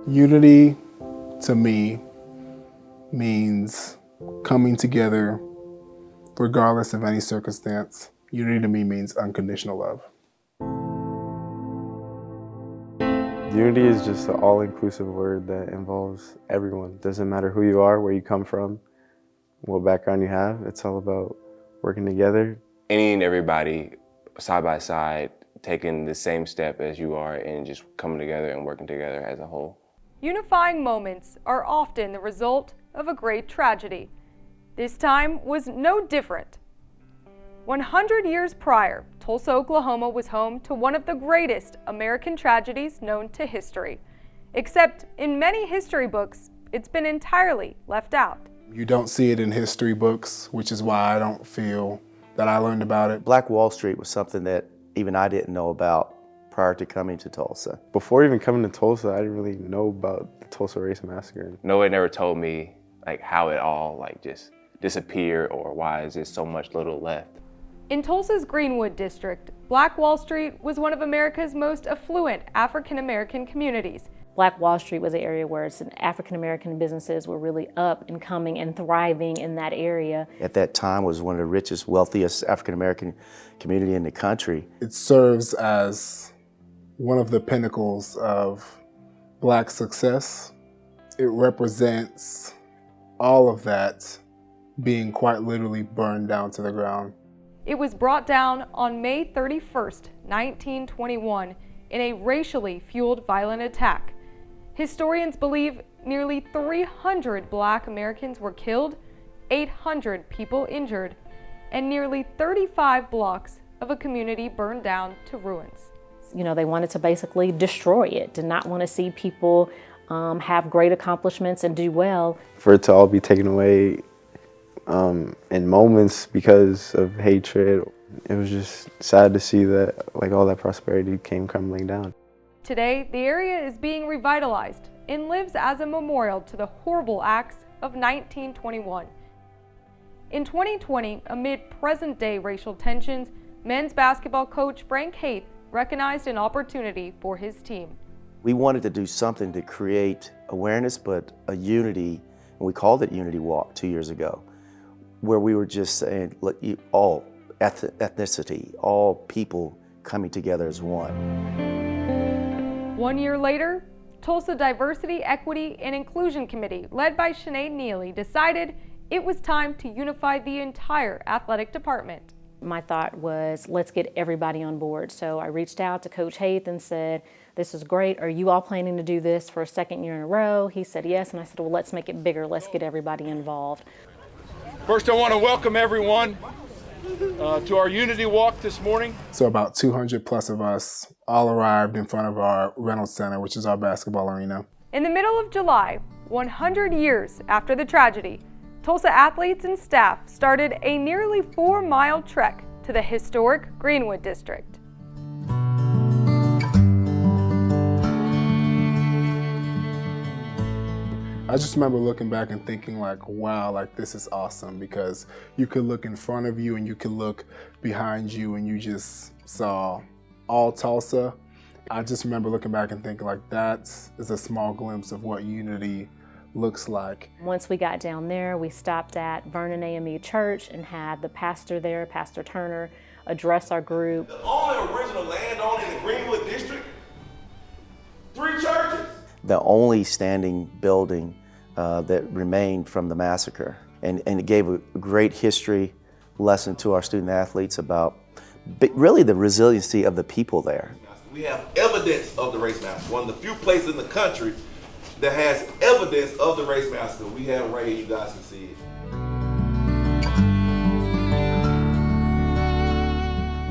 Unity, to me, means coming together regardless of any circumstance. Unity to me means unconditional love. Unity is just an all-inclusive word that involves everyone. Doesn't matter who you are, where you come from, what background you have. It's all about working together. Any and everybody side by side taking the same step as you are and just coming together and working together as a whole. Unifying moments are often the result of a great tragedy. This time was no different. 100 years prior, Tulsa, Oklahoma was home to one of the greatest American tragedies known to history. Except in many history books, it's been entirely left out. You don't see it in history books, which is why I don't feel that I learned about it. Black Wall Street was something that even I didn't know about prior to coming to Tulsa. Before even coming to Tulsa, I didn't really know about the Tulsa Race Massacre. No one ever told me how it all just disappeared or why is there so much little left. In Tulsa's Greenwood District, Black Wall Street was one of America's most affluent African-American communities. Black Wall Street was an area where African-American businesses were really up and coming and thriving in that area. At that time was one of the richest, wealthiest African-American community in the country. It serves as one of the pinnacles of Black success. It represents all of that being quite literally burned down to the ground. It was brought down on May 31st, 1921, in a racially fueled violent attack. Historians believe nearly 300 Black Americans were killed, 800 people injured, and nearly 35 blocks of a community burned down to ruins. You know, they wanted to basically destroy it, did not want to see people have great accomplishments and do well. For it to all be taken away in moments because of hatred, it was just sad to see that all that prosperity came crumbling down. Today, the area is being revitalized and lives as a memorial to the horrible acts of 1921. In 2020, amid present-day racial tensions, men's basketball coach Frank Haith recognized an opportunity for his team. We wanted to do something to create awareness, but a unity, and we called it Unity Walk 2 years ago, where we were just saying, look, all ethnicity, all people coming together as one. 1 year later, Tulsa Diversity, Equity, and Inclusion Committee, led by Sinead Neely, decided it was time to unify the entire athletic department. My thought was, let's get everybody on board. So I reached out to Coach Haith and said, this is great. Are you all planning to do this for a second year in a row? He said yes, and I said, well, let's make it bigger. Let's get everybody involved. First, I want to welcome everyone to our Unity Walk this morning. So about 200 plus of us all arrived in front of our Reynolds Center, which is our basketball arena. In the middle of July, 100 years after the tragedy, Tulsa athletes and staff started a nearly 4-mile trek to the historic Greenwood District. I just remember looking back and thinking wow, this is awesome, because you could look in front of you and you could look behind you and you just saw all Tulsa. I just remember looking back and thinking that is a small glimpse of what unity looks like. Once we got down there, we stopped at Vernon AME Church and had the pastor there, Pastor Turner, address our group. The only original landowner in the Greenwood District, 3 churches. The only standing building that remained from the massacre. And it gave a great history lesson to our student athletes about really the resiliency of the people there. We have evidence of the race massacre. One of the few places in the country that has evidence of the race massacre. We have it right here, you guys can see it.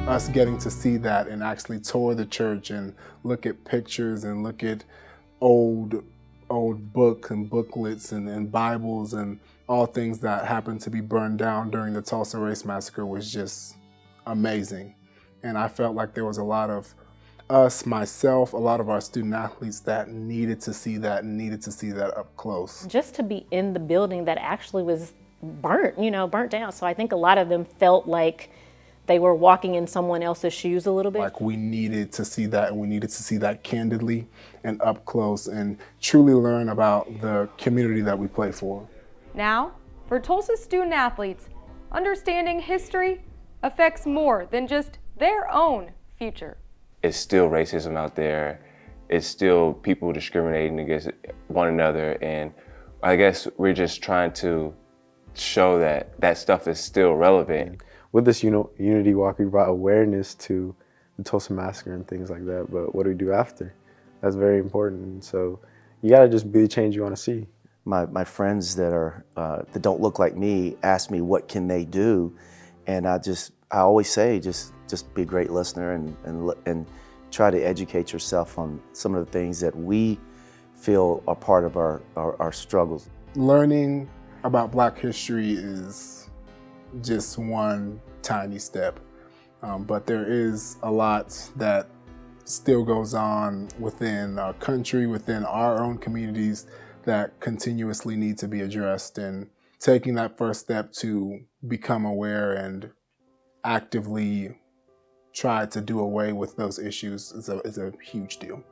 Us getting to see that and actually tour the church and look at pictures and look at old books and booklets and Bibles and all things that happened to be burned down during the Tulsa Race Massacre was just amazing. And I felt like there was a lot of us, myself, a lot of our student athletes that needed to see that and needed to see that up close. Just to be in the building that actually was burnt down. So I think a lot of them felt like they were walking in someone else's shoes a little bit. Like we needed to see that, and we needed to see that candidly and up close and truly learn about the community that we play for. Now, for Tulsa student athletes, understanding history affects more than just their own future. It's still racism out there. It's still people discriminating against one another. And I guess we're just trying to show that that stuff is still relevant. With this Unity Walk, we brought awareness to the Tulsa Massacre and things like that, but what do we do after? That's very important. And so you gotta just be the change you wanna see. My friends that don't look like me ask me what can they do, and I always say just be a great listener and try to educate yourself on some of the things that we feel are part of our struggles. Learning about Black history is just one tiny step, but there is a lot that still goes on within our country, within our own communities, that continuously need to be addressed. And taking that first step to become aware and actively try to do away with those issues is a huge deal.